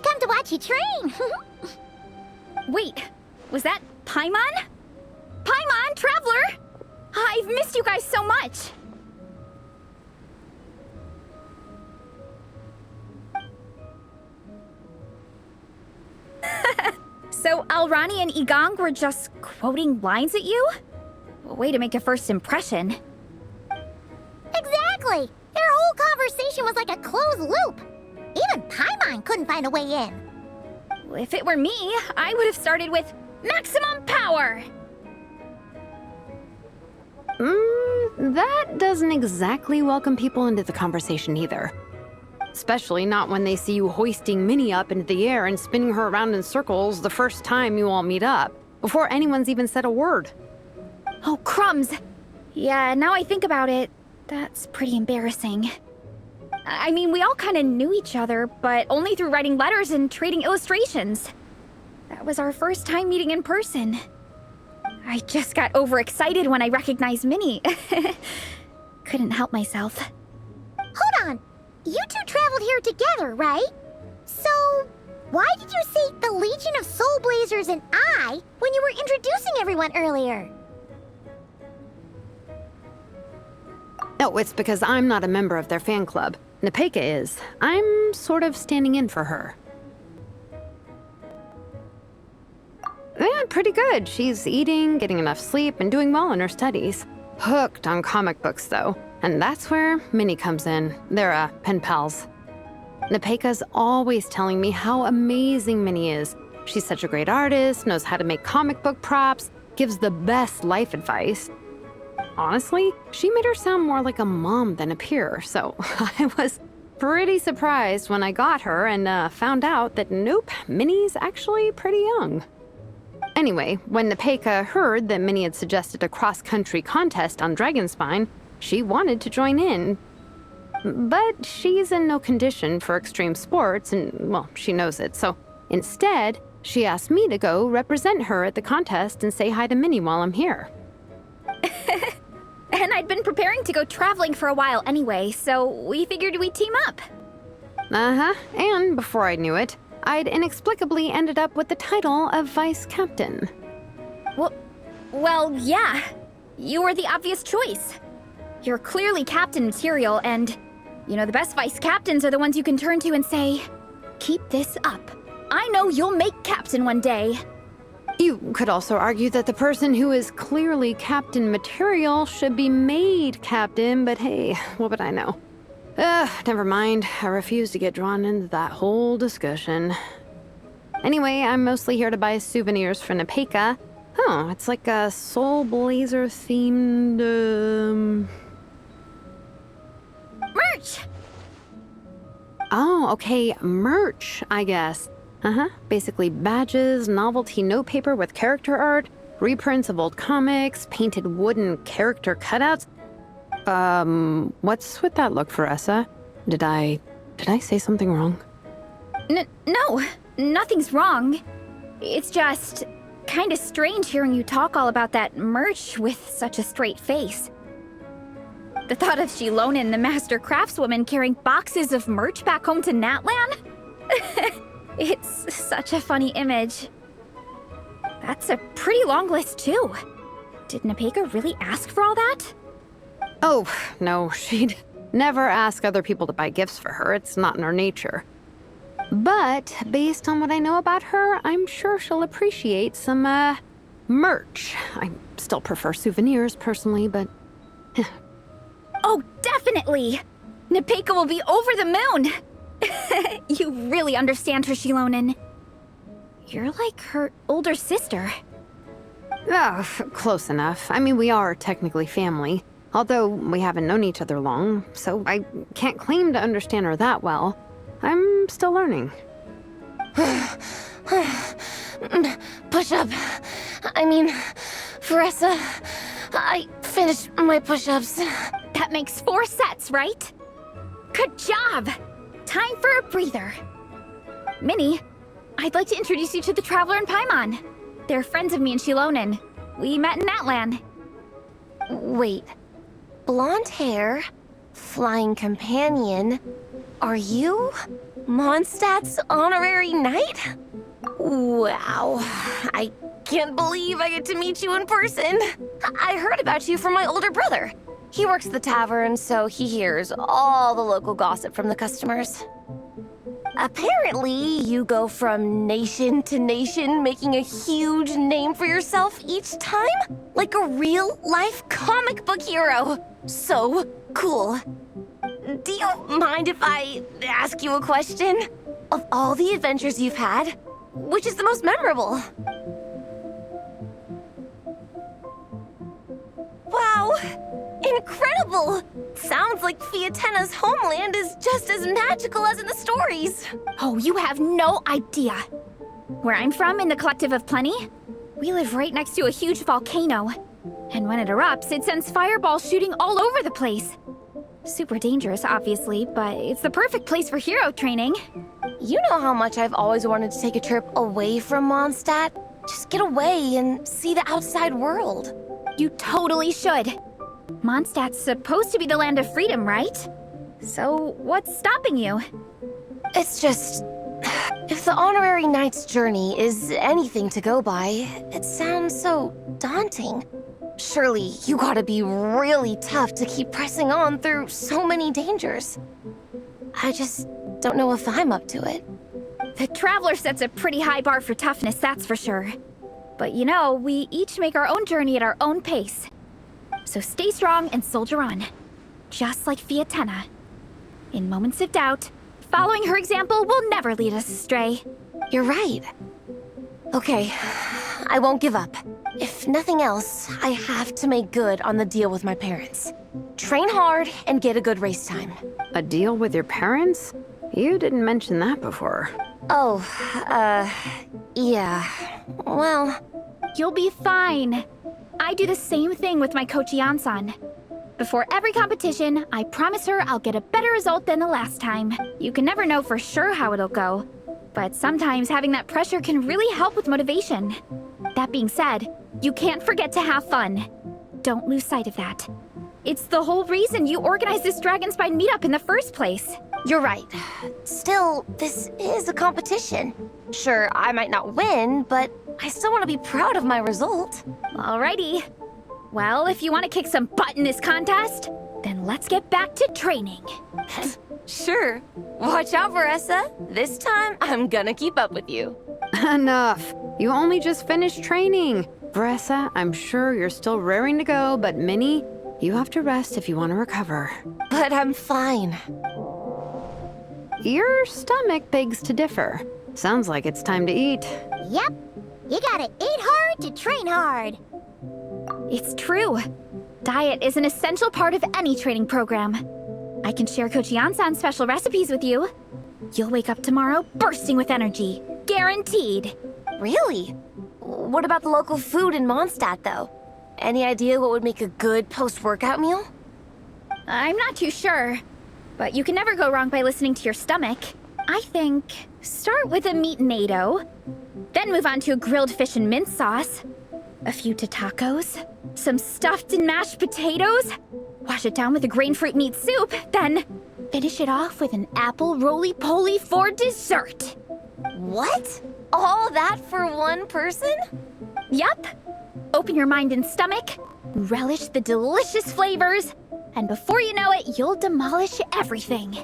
come to watch you train. Wait, was that Paimon? Paimon, Traveler! I've missed you guys so much! So Alrani and Igong were just quoting lines at you? Way to make a first impression. Exactly! Their whole conversation was like a closed loop. Even Paimon couldn't find a way in. If it were me, I would have started with maximum power! That doesn't exactly welcome people into the conversation either. Especially not when they see you hoisting Minnie up into the air and spinning her around in circles the first time you all meet up, before anyone's even said a word. Oh, crumbs! Yeah, now I think about it, that's pretty embarrassing. I mean, we all kind of knew each other, but only through writing letters and trading illustrations. That was our first time meeting in person. I just got overexcited when I recognized Minnie. Couldn't help myself. Hold on. You two traveled here together, right? So, why did you say the Legion of Soul Blazers and I when you were introducing everyone earlier? No, it's because I'm not a member of their fan club. Nepeka is. I'm sort of standing in for her. Yeah, pretty good. She's eating, getting enough sleep, and doing well in her studies. Hooked on comic books, though. And that's where Minnie comes in. They're, pen pals. Nepeka's always telling me how amazing Minnie is. She's such a great artist, knows how to make comic book props, gives the best life advice. Honestly, she made her sound more like a mom than a peer, so I was pretty surprised when I got her and found out that nope, Minnie's actually pretty young. Anyway, when Nepeka heard that Minnie had suggested a cross-country contest on Dragonspine, she wanted to join in. But she's in no condition for extreme sports, and, well, she knows it, so instead, she asked me to go represent her at the contest and say hi to Minnie while I'm here. And I'd been preparing to go traveling for a while anyway, so we figured we'd team up. Uh-huh, and before I knew it, I'd inexplicably ended up with the title of Vice Captain. Well, yeah. You were the obvious choice. You're clearly captain material, and, you know, the best vice captains are the ones you can turn to and say, keep this up. I know you'll make captain one day. You could also argue that the person who is clearly captain material should be made captain, but hey, what would I know? Never mind. I refuse to get drawn into that whole discussion. Anyway, I'm mostly here to buy souvenirs for Nepeka. Oh, it's like a Soul Blazer themed, Merch! Oh, okay, merch, I guess. Basically badges, novelty notepaper with character art, reprints of old comics, painted wooden character cutouts. What's with that look, Veressa? Did I say something wrong? No, nothing's wrong. It's just kinda strange hearing you talk all about that merch with such a straight face. The thought of Shilonin, the master craftswoman, carrying boxes of merch back home to Natlan? It's such a funny image. That's a pretty long list, too. Did Nepeka really ask for all that? Oh, no, she'd never ask other people to buy gifts for her. It's not in her nature. But based on what I know about her, I'm sure she'll appreciate some, merch. I still prefer souvenirs, personally, but... Oh, definitely! Nepeka will be over the moon! You really understand her, Shilonin. You're like her older sister. Oh, close enough. I mean, we are technically family. Although we haven't known each other long, so I can't claim to understand her that well. I'm still learning. Push-up. I mean, Veressa, I finished my push-ups. That makes 4 sets, right? Good job! Time for a breather. Minnie, I'd like to introduce you to the Traveler and Paimon. They're friends of me and Shilonin. We met in Natlan. Wait. Blonde hair, flying companion. Are you Mondstadt's honorary knight? Wow, I can't believe I get to meet you in person. I heard about you from my older brother. He works at the tavern, so he hears all the local gossip from the customers. Apparently, you go from nation to nation, making a huge name for yourself each time? Like a real-life comic book hero. So cool. Do you mind if I ask you a question? Of all the adventures you've had, which is the most memorable? Wow! Incredible! Sounds like Fiatenna's homeland is just as magical as in the stories. Oh, you have no idea. Where I'm from, in the Collective of Plenty, we live right next to a huge volcano. And when it erupts, it sends fireballs shooting all over the place. Super dangerous, obviously, but it's the perfect place for hero training. You know how much I've always wanted to take a trip away from Mondstadt? Just get away and see the outside world. You totally should. Mondstadt's supposed to be the land of freedom, right? So, what's stopping you? It's just... if the honorary knight's journey is anything to go by, it sounds so daunting. Surely you gotta be really tough to keep pressing on through so many dangers. I just don't know if I'm up to it. The Traveler sets a pretty high bar for toughness, that's for sure. But you know, we each make our own journey at our own pace. So stay strong and soldier on. Just like Fiatenna. In moments of doubt, following her example will never lead us astray. You're right. Okay, I won't give up. If nothing else, I have to make good on the deal with my parents. Train hard and get a good race time. A deal with your parents? You didn't mention that before. Oh, yeah. Well, You'll be fine. I do the same thing with my coach Yan-san. Before every competition, I promise her I'll get a better result than the last time. You can never know for sure how it'll go, but sometimes having that pressure can really help with motivation. That being said, you can't forget to have fun. Don't lose sight of that. It's the whole reason you organized this Dragonspine meetup in the first place. you're right. Still, this is a competition. Sure, I might not win, but I still want to be proud of my result. Alrighty. Well, if you want to kick some butt in this contest, then let's get back to training. Sure. Watch out, Veressa. This time, I'm gonna keep up with you. Enough. You only just finished training. Veressa, I'm sure you're still raring to go, but Minnie, you have to rest if you want to recover. But I'm fine. Your stomach begs to differ. Sounds like it's time to eat. Yep. You gotta eat hard to train hard. It's true. Diet is an essential part of any training program. I can share Coach Yan-san's special recipes with you. You'll wake up tomorrow bursting with energy. Guaranteed. Really? What about the local food in Mondstadt, though? Any idea what would make a good post-workout meal? I'm not too sure, but you can never go wrong by listening to your stomach. I think start with a meat natto, then move on to a grilled fish and mint sauce, a few tacos, some stuffed and mashed potatoes, wash it down with a grain fruit meat soup, then finish it off with an apple roly-poly for dessert. What? All that for one person? Yup. Open your mind and stomach, relish the delicious flavors, and before you know it, you'll demolish everything.